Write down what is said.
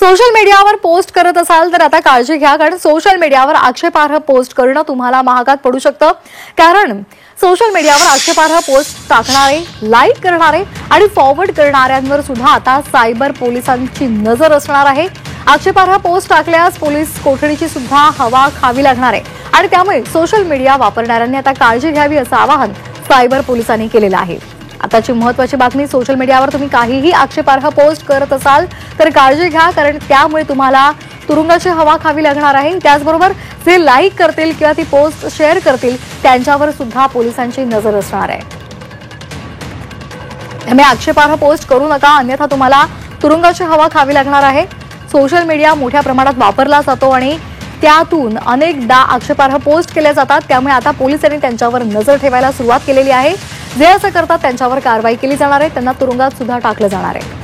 Social मीडियावर post करत असाल तर आता काळजी घ्या, कारण सोशल मीडियावर आक्षेपार्ह पोस्ट करणं तुम्हाला महागात पडू शकतं। कारण सोशल मीडियावर आक्षेपार्ह पोस्ट टाकणारे, लाईक करणारे आणि फॉरवर्ड करणाऱ्यांवर सुद्धा आता सायबर पोलिसांची नजर असणार आहे। आक्षेपार्ह पोस्ट टाकल्यास पोलीस कोठडीची सुद्धा हवा खावी लागणार आहे आणि त्यामुळे सोशल मीडिया वापरणाऱ्यांनी आता काळजी घ्यावी असं आवाहन सायबर पोलिसांनी केलेलं आहे। आताची महत्त्वाची बातमी, सोशल मीडियावर तुम्ही काहीही आक्षेपार्ह पोस्ट करत असाल तर काळजी घ्या, कारण त्यामुळे तुम्हाला तुरुंगाची हवा खावी लागणार आहे। त्याचबरोबर जे लाईक करतील किंवा ती पोस्ट शेअर करतील त्यांच्यावर सुद्धा पोलिसांची नजर असणार आहे। त्यामुळे आक्षेपार्ह पोस्ट करू नका, अन्यथा तुम्हाला तुरुंगाची हवा खावी लागणार आहे। सोशल मीडिया मोठ्या प्रमाणात वापरला जातो आणि त्यातून अनेकदा आक्षेपार्ह पोस्ट केले जातात। त्यामुळे आता पोलिसांनी त्यांच्यावर नजर ठेवायला सुरुवात केलेली आहे। जे असं करतात त्यांच्यावर कारवाई केली जाणार आहे, त्यांना तुरुंगात सुद्धा टाकलं जाणार आहे।